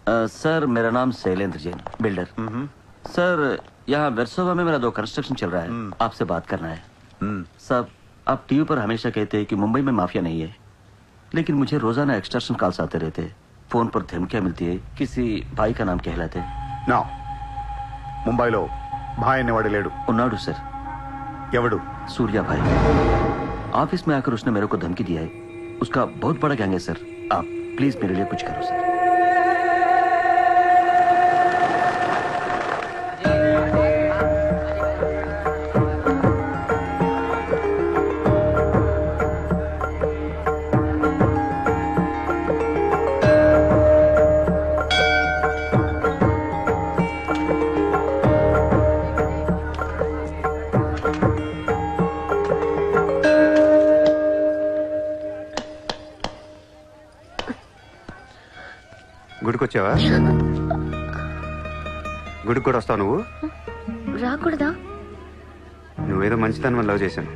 Sir मेरा नाम Shailendra Jain, builder. Sir यहाँ वेरसोवा में मेरा 2 कंस्ट्रक्शन चल रहा है, आपसे बात करना है। साहब आप टीवी पर हमेशा कहते हैं कि मुंबई में माफिया नहीं है, लेकिन मुझे रोजाना एक्सटॉर्शन कॉल्स आते रहते हैं, फोन पर धमकियां मिलती है, किसी भाई का नाम कहलाते हैं। నా ముంబైలో భాయ్ అనేవాడు లేడు. ఉన్నాడు सर। ఎవడు? सूर्या भाई। ऑफिस में आकर उसने मेरे को धमकी दिया है, उसका बहुत बड़ा गैंग है सर। आप प्लीज मेरे लिए कुछ करो सर। గుడికి వచ్చావా? గుడికి కూడా వస్తావు నువ్వు? రాకూడదా? నువ్వేదో మంచిదాని వల్ల లవ్ చేశాను,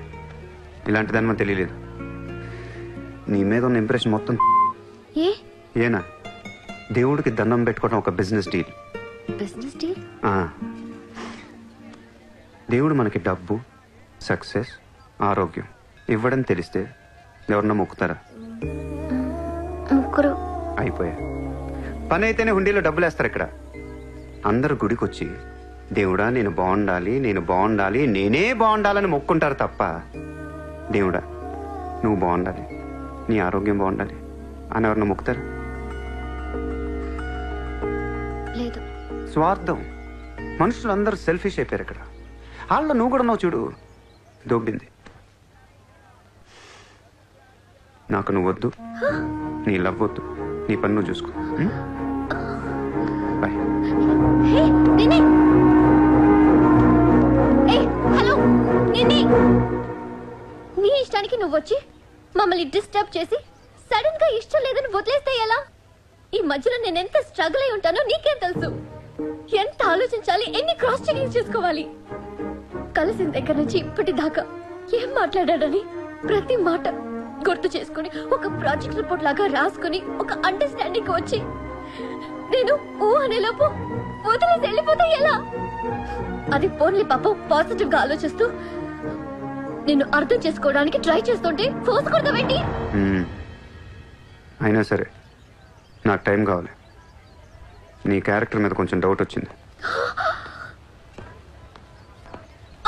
ఇలాంటి దాని వల్ల తెలియలేదు. నీ మీద ఉన్న ఇంప్రెషన్ మొత్తం ఏనా దేవుడికి దండం పెట్టుకోవడం ఒక బిజినెస్ డీల్. Business deal? దేవుడు మనకి డబ్బు, సక్సెస్, ఆరోగ్యం ఇవ్వడం తెలిస్తే ఎవరన్నా మొక్కుతారా? ముగ్గురు అయిపోయా. పని అయితేనే హుండీలో డబ్బులు వేస్తారు. ఇక్కడ అందరు గుడికి వచ్చి దేవుడా నేను బాగుండాలి, నేను బాగుండాలి, నేనే బాగుండాలని మొక్కుంటారు తప్ప దేవుడా నువ్వు బాగుండాలి, నీ ఆరోగ్యం బాగుండాలి అని ఎవరన్నా మొక్కుతారు? లేదు. స్వార్థం. మనుషులు అందరూ సెల్ఫిష్ అయిపోయారు ఇక్కడ. వాళ్ళలో నువ్వు కూడా ఉన్నావు చూడు, దొబ్బింది. నాకు నువ్వు వద్దు, నీ లవ్ వద్దు, నీ పని నువ్వు చూసుకో. బాయ్. హలో నిన్ని, నీ ఇష్టానికి నువ్వు వచ్చి మమ్మల్ని డిస్టర్బ్ చేసి సడన్ గా ఇష్టం లేదని వదిలేస్తే ఎలా? ఈ మధ్యలో నేను ఎంత స్ట్రగుల్ అయి ఉంటానో నీకేం తెలుసు? ఎంత ఆలోచించాలి, ఎన్ని క్రాస్ చెకింగ్ చేసుకోవాలి. కలిసిన దగ్గర నుంచి ఇప్పటిదాకా ఏం మాట్లాడాడని ప్రతి మాట గుర్తు చేసుకుని ఒక ప్రాజెక్ట్ రిపోర్ట్ లాగా రాసుకుని ఒక అండర్స్టాండింగ్ వచ్చి నేను ఓ అనేలోపు వదిలేసి వెళ్ళిపోతే ఎలా? అది పోన్లీ పాపం పాజిటివ్ గా ఆలోచిస్తూ నిన్ను అర్థం చేసుకోవడానికి ట్రై చేస్తుంటే ఫోర్స్ కొడతావేంటి? అయినా సరే నాకు టైం కావాలి. నీ క్యారెక్టర్ మీద కొంచెం డౌట్ వచ్చింది.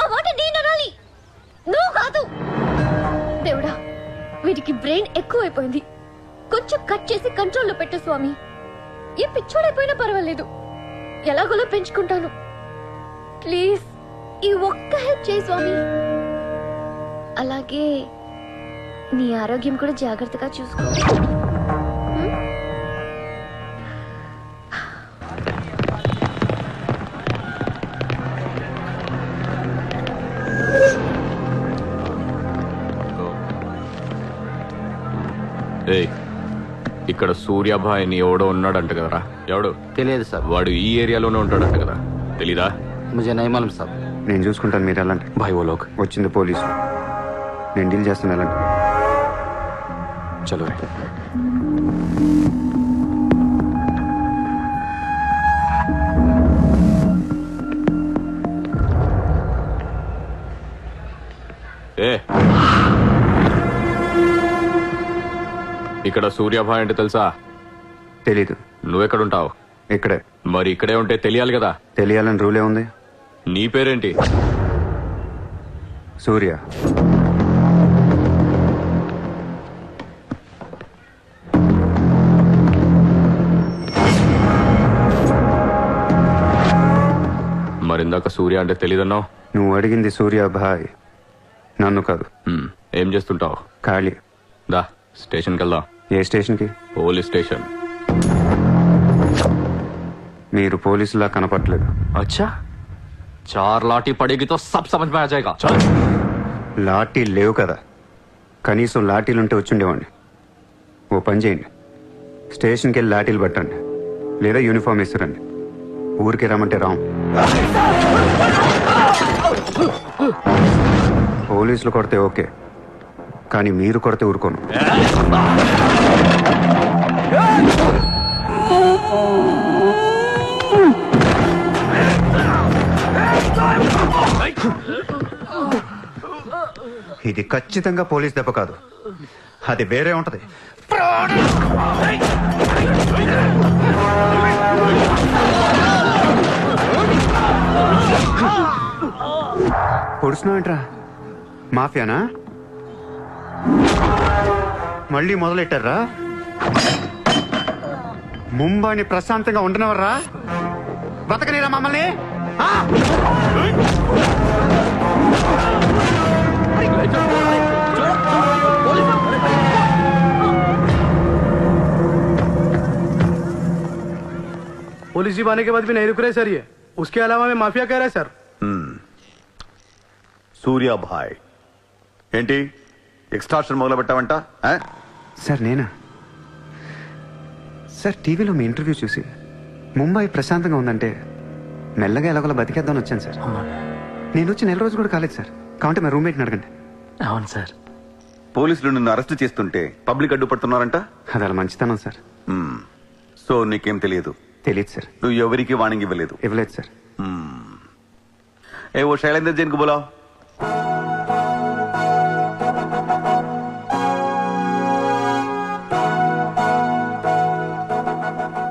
ఆ మాట నేను అనాలి, నువ్వు కాదు. దేవుడా, వీటికి బ్రెయిన్ ఎక్కువైపోయింది, కొంచెం కట్ చేసి కంట్రోల్లో పెట్టు స్వామి. ఏ పిచ్చోడైపోయినా పర్వాలేదు, ఎలాగోలా పెంచుకుంటాను. ప్లీజ్ ఈ ఒక్క హెల్ప్ చేయి స్వామి. అలాగే నీ ఆరోగ్యం కూడా జాగ్రత్తగా చూసుకో. ఇక్కడ సూర్యాభాయ్ అని ఎవడో ఉన్నాడంట కదరా? ఎవడు? తెలియదు సార్। వాడు ఈ ఏరియాలోనే ఉంటాడంట కదా, తెలీదా? मुझे नहीं मालूम साहब। నేను చూసుకుంటాను, మీరు వెళ్ళండి. భాయ్ ఓ లోగ్ వచ్చింది పోలీసు, నేను డీల్ చేస్తాను, వెళ్ళండి. చలో ఏ ఇక్కడ సూర్యాభాయ్ అంటే తెలుసా? తెలీదు. నువ్వెక్కడుంటావు? ఇక్కడే. మరి ఇక్కడే ఉంటే తెలియాలి కదా. తెలియాలని రూలే ఉంది. నీ పేరేంటి? సూర్య. మరిందాక సూర్య అంటే తెలీదన్నావు. నువ్వు అడిగింది సూర్యాభాయ్, నన్ను కాదు. ఏం చేస్తుంటావు? ఖాళీ. దా స్టేషన్కి వెళ్దాం. ఏ స్టేషన్కి? Police station. మీరు పోలీసులా కనపట్లేదు. అచ్చా, 4 లాఠీ పడేగి తో సబ్ సమజ్ మే ఆ జాయేగా. లాఠీ లేవు కదా, కనీసం లాఠీలుంటే వచ్చుండేవాడిని. ఓ పని చేయండి, స్టేషన్కి వెళ్ళి లాఠీలు పట్టండి, లేదా యూనిఫామ్ ఇస్తారండి. ఊరికి రమ్మంటే రాం. పోలీసులు కొడితే ఓకే, కానీ మీరు కొడితే ఊరుకోను. ఇది ఖచ్చితంగా పోలీస్ దెబ్బ కాదు, అది వేరే ఉంటది. పొడుస్తున్నావేంట్రా? మాఫియానా? మళ్ళీ మొదలెట్టారా? ముంబైని ప్రశాంతంగా ఉండనవర్రా? బతకనేరా మమ్మల్ని? ఆ? पुलिस जीप आने के बाद भी नहीं रुक रहे सर ये. उसके अलावा मैं माफिया कह रहा है सर. సూర్యాభాయ్ ఏంటి ఎక్స్ట్రాక్షన్ మొదలు పెట్టావంట? సార్ నేనా? సార్ టీవీలో మీ ఇంటర్వ్యూ చూసి ముంబై ప్రశాంతంగా ఉందంటే మెల్లగా ఎలాగోలా బతికేద్దామని వచ్చాను సార్. నేను వచ్చి 4 రోజులు కూడా కాలేదు సార్. కాబట్టి మా రూమ్మేట్ని అడగండి. అవును సార్. పోలీసులు నిన్ను అరెస్ట్ చేస్తుంటే పబ్లిక్ అడ్డుపడుతున్నారంట. అది అలా మంచితనం సార్. సో నీకేం తెలియదు? తెలియదు సార్. నువ్వు ఎవరికి వార్నింగ్ ఇవ్వలేదు? ఇవ్వలేదు సార్. ఏ ఓ శైలేందర్ జైన్ కు బులావ్.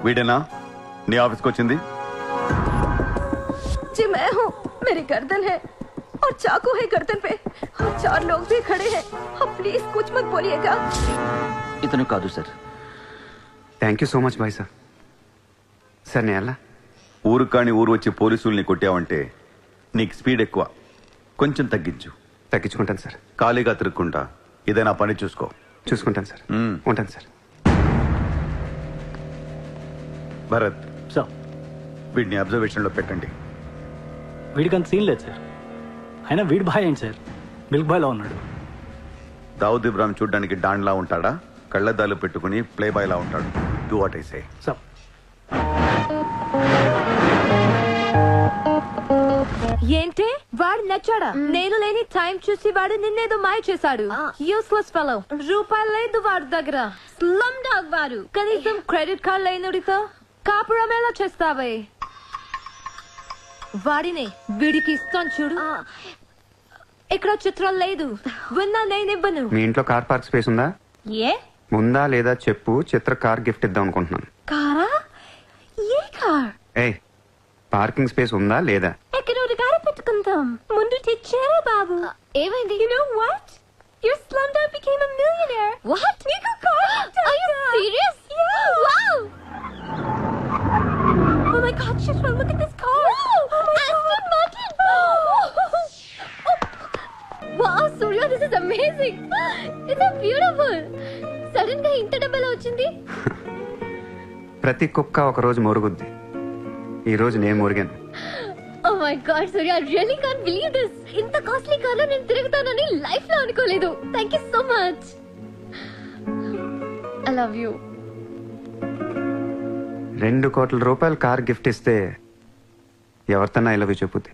వీడేనా నీ ఆఫీస్కి వచ్చింది? जी मैं हूँ. मेरी गर्दन है और चाकू है गर्दन पे और 4 लोग भी खड़े हैं. आप प्लीज कुछ मत बोलिएगा. ఇతను కాదు sir. Thank you so much bye sir. Sir నేను ఎలా? ఊరు కాని ఊరు వచ్చి పోలీసుల్ని కొట్టావంటే నీకు స్పీడ్ ఎక్కువ, కొంచెం తగ్గించు. తగ్గించుకుంటాను సార్. ఖాళీగా తిరుక్కుంటా ఏదైనా పని చూసుకో. చూసుకుంటాను సార్. ఉంటాను సార్. భరత్ సార్, వీడిని అబ్జర్వేషన్ లో పెట్టండి. వీడికి అంత సీన్ లేదు సార్. అయినా వీడి బాయ్ ఏంటి సార్, మిల్క్ బాయ్లా ఉన్నాడు. దావుద్ ఇబ్రాహిం చూడ్డానికి డాన్లా ఉంటాడా? కళ్ళద్దాలు పెట్టుకుని ప్లే బాయ్ లా ఉంటాడు. Do what I say. Sir, ఏంటి వాడు నచ్చాడా? నేను లేని టైం చూసి వాడు నిన్నేదో మాయ చేశాడు. Useless fellow. రూపాయలు లేదు వాడి దగ్గర. స్లమ్ డాగ్ వాడు. కనీసం క్రెడిట్ కార్డ్ లేనుడితో కాపురం ఎలా చేస్తావే? వాడినే వీడికి ఇస్తాను చూడు. ఇక్కడ చిత్రం లేదు. విన్నా నేనివ్వను. మీ ఇంట్లో కార్ పార్క్ స్పేస్ ఉందా? ఏ ఉందా లేదా చెప్పు. చిత్ర కార్ గిఫ్ట్ ఇద్దాం అనుకుంటున్నాను. కారా? ఏ కార్? ఏ పార్కింగ్ స్పేస్ ఉందా లేదా? ఎక్కడోడు కారు పెట్టుకుందాం. ముందు తెచ్చారా బాబు? ఏమైంది? You know what? Your slumdog became a millionaire. What? నీకు car Are you serious? Yeah. Wow! Oh my God, Chitra, look at this car. Aston Martin! Wow, Surya, this is amazing. It's so beautiful. Sudden గా ఇంత డబ్బులు వచ్చింది. ప్రతి కుక్క ఒక రోజు మొరుగుద్ది. ఈ రోజు నేను మొరిగాను. Oh my God, Surya, I really can't believe this. ఇంత కాస్ట్లీ కార్లో నేను తిరుగుతానని లైఫ్ లో అనుకోలేదు. Thank you so much. I love you. 2 కోట్ల రూపాయలు కార్ గిఫ్ట్ ఇస్తే ఎవరితోనా ఐ లవ్ యూ చెప్పుద్ది.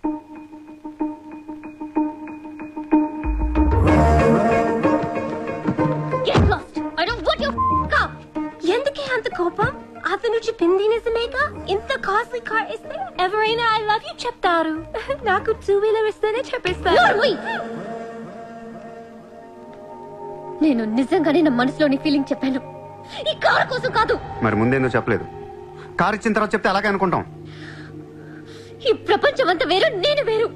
Get lost. I don't want your car. ఎందుకే అంత కోపం? అతను చెప్పింది నిజమేగా? ఇంత కాస్ట్లీ కార్ ఇస్తే ఎవరైనా ఐ లవ్ యూ చెప్తారు. నాకు 2 వీలర్ ఇస్తేనే చెప్పేస్తాను. Norway. నేను నిజంగానే నా మనసులోని ఫీలింగ్ చెప్పాను. ఈ కార్ కోసం కాదు. మరి ముందేందో చెప్పలేదు? కార్ ఇచ్చిన తర్వాత చెప్తే అలాగే అనుకుంటాం. ఈ ప్రపంచం అంతా వేరు, నేను వేరు.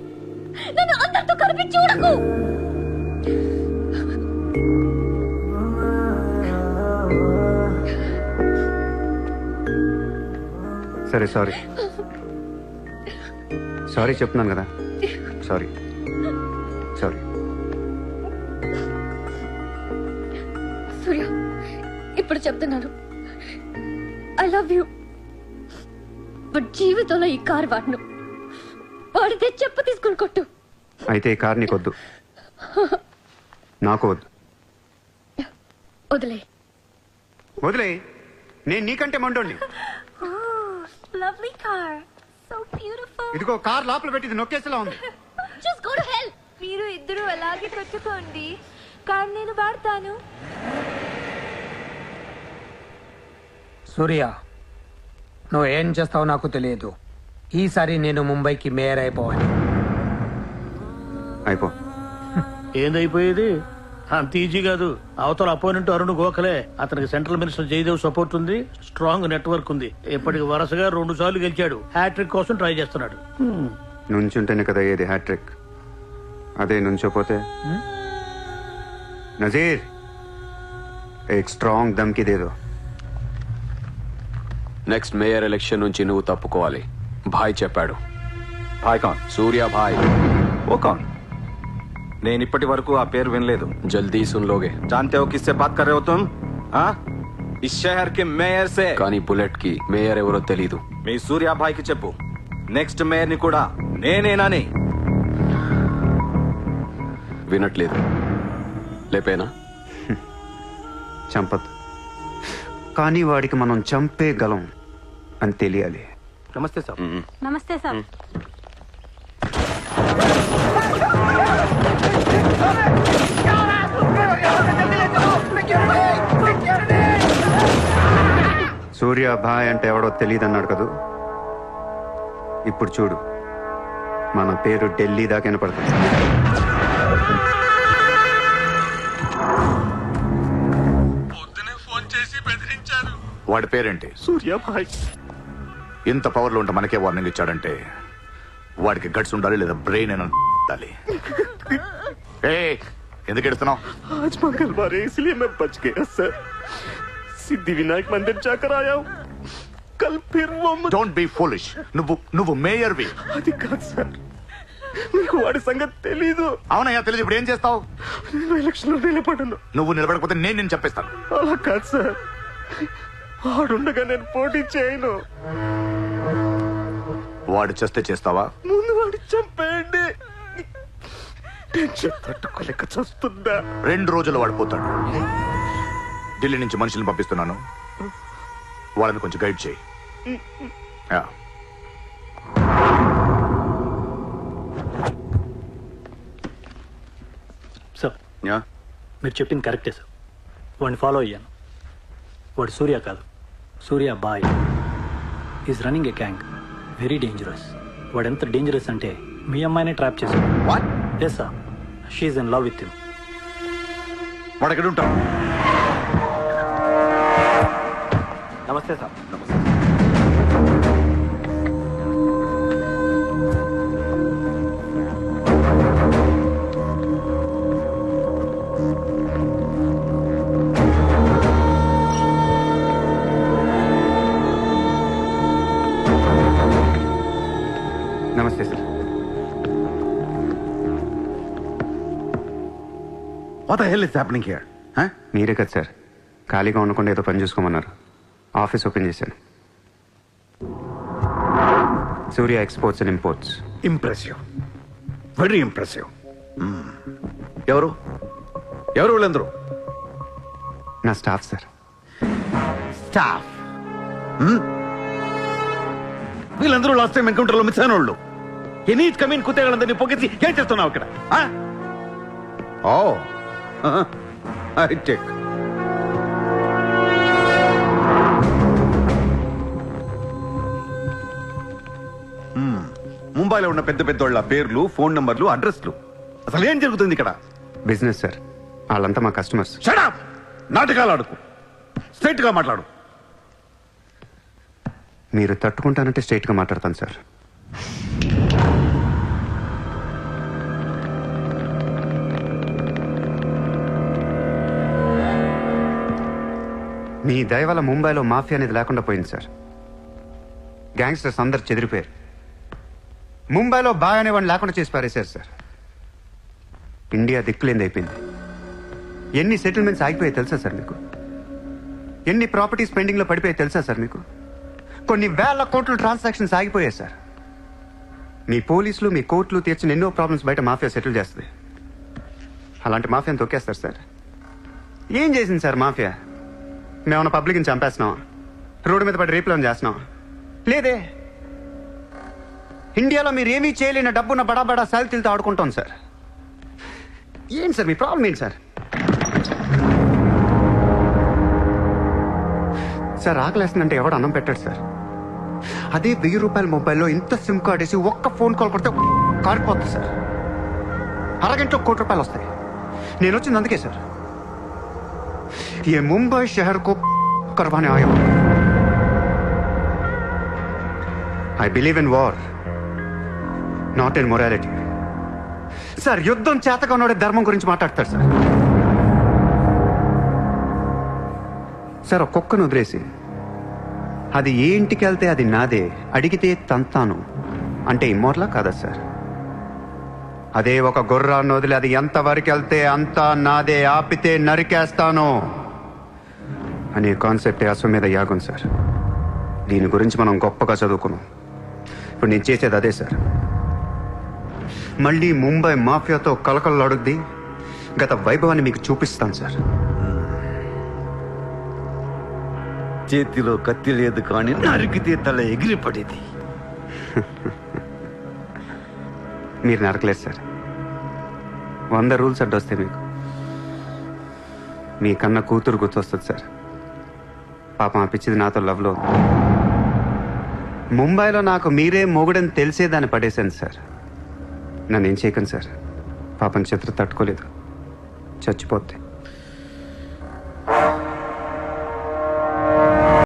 నన్ను అందరితో కలిపి చూడకు. సరే సారీ. సారీ చెప్తున్నాను కదా. Sorry sorry. సూర్య, ఇప్పుడు చెప్తున్నాను. I love you. బట్ జీవితంలో ఈ కార్ వాడను. వాడితే చెప్పు తీసుకుని కొట్టు. అయితే ఈ కార్ నీకొద్దు, నాకు వద్దు. వదిలే. వదిలే. నేను నీకంటే మండోండి. Lovely car. So beautiful. ఇదిగో కార్ లోపల పెట్టింది నొక్కేసేలా ఉంది. Just go to hell. మీరు ఇద్దరు అలాగే పెట్టుకోండి. కార్ నేను వాడతాను. సూర్య, నువ్వు ఏం చేస్తావో నాకు తెలియదు. ఈసారి నేను ముంబైకి మేయర్ అయిపోవాలి. అయిపో. ఏందైపోయేది? అంత ఈజీ కాదు. అవతల అపోనెంట్ అరుణ్ గోఖలే. అతనికి సెంట్రల్ మినిస్టర్ జయదేవ్ సపోర్ట్ ఉంది, స్ట్రాంగ్ నెట్వర్క్ ఉంది. ఇప్పటికి వరుసగా 2 సార్లు గెలిచాడు. హ్యాట్రిక్ కోసం ట్రై చేస్తున్నాడు. నుంచుంటేనే కదా ఏది హ్యాట్రిక్. అదే నుంచోపోతే నజీర్ ఏక్ స్ట్రాంగ్ దమ్కి దేదో. నెక్స్ట్ మేయర్ ఎలక్షన్ నుంచి నువ్వు తప్పుకోవాలి. భాయ్ చెప్పాడు. భాయ్ కౌన్? సూర్య భాయ్. ఓ కౌన్? నేను ఇప్పటి వరకు ఆ పేరు వినలేదు. జల్దీ సున్లోగే. जानते हो किससे बात कर रहे हो तुम? हाँ? इस शहर के మేయర్ से. కానీ బుల్లెట్ కి మేయర్ ఎవరో తెలీదు. మీ సూర్య భాయ్ కి చెప్పు, నెక్స్ట్ మేయర్ ని కూడా నేనేనని. వినట్లేదు. లేపేనా? చంపద్దు, కానీ వాడికి మనం చంపేయగలం అని తెలియాలి. नमस्ते साहब. నమస్తే సార్. సూర్య భాయ్ అంటే ఎవడో తెలియదు అన్నాడు కదూ. ఇప్పుడు చూడు, మన పేరు ఢిల్లీ దాకా వినపడుతుంది. వాడి పేరేంటి? సూర్య భాయ్. ఇంత పవర్లో ఉంటే మనకే వార్నింగ్ ఇచ్చాడంటే వాడికి గట్స్ ఉండాలి, లేదా బ్రెయిన్ అయినా ఉండాలి. ఎందుకు ఎడుతున్నావు? आज मंगलवार है इसलिए मैं बच गया सर. सिद्धिविनायक मंदिर जाकर आया हूँ. कल फिर वो డోంట్ బీ ఫూలిష్. నువ్వు మేయర్వి. అది కాదు సార్, మీకు వాడి సంగతి తెలీదు. అవునయ్యా తెలియదు. ఇప్పుడు ఏం చేస్తావు? నేను ఎలక్షన్ లో నిలబడను. నువ్వు నిలబడకపోతే నేను చెప్పేస్తాను. అలా కాదు సార్, వాడుండగా నేను పోటీ చేయను. వాడు చేస్తే చేస్తావా? ముందు వాడి చంపేయండి. టెన్షన్ తట్టుకోలేక చూస్తుందా. 2 రోజులు వాడు పోతాడు. ఢిల్లీ నుంచి మనుషులను పంపిస్తున్నాను, వాళ్ళని కొంచెం గైడ్ చేయి. యా. సార్, మీరు చెప్పింది కరెక్టే సార్. వాడిని ఫాలో అయ్యాను. వాడు సూర్య కాదు, Surya boy. Is running a gang. Very dangerous. వాడు ఎంత డేంజరస్ అంటే మీ అమ్మాయినే ట్రాప్ చేశాడు. Yes sir, she in love with him. వాడు ఎక్కడ ఉంటాడు? नमस्ते साहब. నమస్తే sir. What the hell is happening here? మీరే కదా సార్ ఖాళీగా ఉండకుండా ఏదో పని చూసుకోమన్నారు. ఆఫీస్ ఓపెన్ చేశాను. Surya exports and imports. Impressive, very impressive. ఎవరు ఎవరు వీళ్ళందరూ? నా స్టాఫ్ సార్. స్టాఫ్? వీళ్ళందరూ లాస్ట్ టైం ఎన్కౌంటర్ లో మిస్ అయిన వాళ్ళు. ఎనీ కమీన్ కుత్తేళ్ళందరినీ పొగేసి ఏం చేస్తున్నావు ఇక్కడ? ఓ ఐ టేక్. ముంబైలో ఉన్న పెద్ద పెద్దోళ్ళ పేర్లు, ఫోన్ నంబర్లు, అడ్రస్లు. అసలు ఏం జరుగుతుంది ఇక్కడ? Business sir. వాళ్ళంతా మా కస్టమర్స్. Shut up! నాటకాలు ఆడుకు, స్ట్రైట్ గా మాట్లాడు. మీరు తట్టుకుంటానంటే స్ట్రైట్గా మాట్లాడతాను సార్. మీ దయ వల్ల ముంబైలో మాఫియా అనేది లేకుండా పోయింది సార్. గ్యాంగ్స్టర్స్ అందరు చెదిరిపోయారు. ముంబైలో బాయ్ అనేవాడిని లేకుండా చేసి పారేశారు సార్. ఇండియా దిక్కులేంది అయిపోయింది. ఎన్ని సెటిల్మెంట్స్ ఆగిపోయాయి తెలుసా సార్ మీకు? ఎన్ని ప్రాపర్టీస్ పెండింగ్లో పడిపోయాయి తెలుసా సార్ మీకు? కొన్ని వేల కోట్ల ట్రాన్సాక్షన్స్ ఆగిపోయాయి సార్. మీ పోలీసులు, మీ కోర్టులు తీర్చిన ఎన్నో ప్రాబ్లమ్స్ బయట మాఫియా సెటిల్ చేస్తుంది. అలాంటి మాఫియాని తొక్కేస్తారు సార్. ఏం చేసింది సార్ మాఫియా? మేమన్నా పబ్లిక్ని చంపేస్తున్నాం, రోడ్డు మీద పడి రేపులను చేస్తున్నాం? లేదే. ఇండియాలో మీరు ఏమీ చేయలేని డబ్బున్న బడా బడా సాల్తీలతో ఆడుకుంటాం సార్. ఏంటి సార్ మీ ప్రాబ్లం ఏంటి సార్? సార్ ఆకలేస్తుందంటే ఎవడు అన్నం పెట్టాడు సార్. అదే 1000 రూపాయల మొబైల్లో ఇంత సిమ్ కార్డ్ వేసి ఒక్క ఫోన్ కాల్ కొడితే కారిపోతుంది సార్. అరగంటలో ₹1 కోటి వస్తాయి. నేను వచ్చింది అందుకే సార్. ये मुंबई शहर को करवाने आया हूं. I believe in war, not in morality. Sir యుద్ధం చేతగా ఉన్నోడే ధర్మం గురించి మాట్లాడతారు సార్. సార్ ఒక కుక్కను వదిలేసి అది ఏ ఇంటికి వెళ్తే అది నాదే, అడిగితే తంతాను అంటే ఇమ్మోర్లా కాదా సార్? అదే ఒక గుర్రాన్ని వదిలి అది ఎంతవరకు వెళ్తే అంతా నాదే, ఆపితే నరికేస్తాను అనే కాన్సెప్టే అశ్వమేధ యాగం సార్. దీని గురించి మనం గొప్పగా చదువుకున్నాం. ఇప్పుడు నేను చేసేది అదే సార్. మళ్ళీ ముంబై మాఫియాతో కలకలలాడుద్ది గత వైభవాన్ని మీకు చూపిస్తాను సార్. చేతిలో కత్తి లేదు కానీ నరికితే తల ఎగిరిపడేది. మీరు నరకలేదు సార్. 100 రూల్స్ అడ్డొస్తే మీకు మీ కన్నా కూతురు గుర్తొస్తుంది సార్. పాపం ఆ పిచ్చిది నాతో లవ్లో ఉంది. ముంబైలో నాకు మీరే మొగుడని తెలిసేదాన్ని పడేశాను సార్. నన్ను ఏం చేయకండి సార్. పాపం చిత్ర తట్టుకోలేదు, చచ్చిపోద్ది.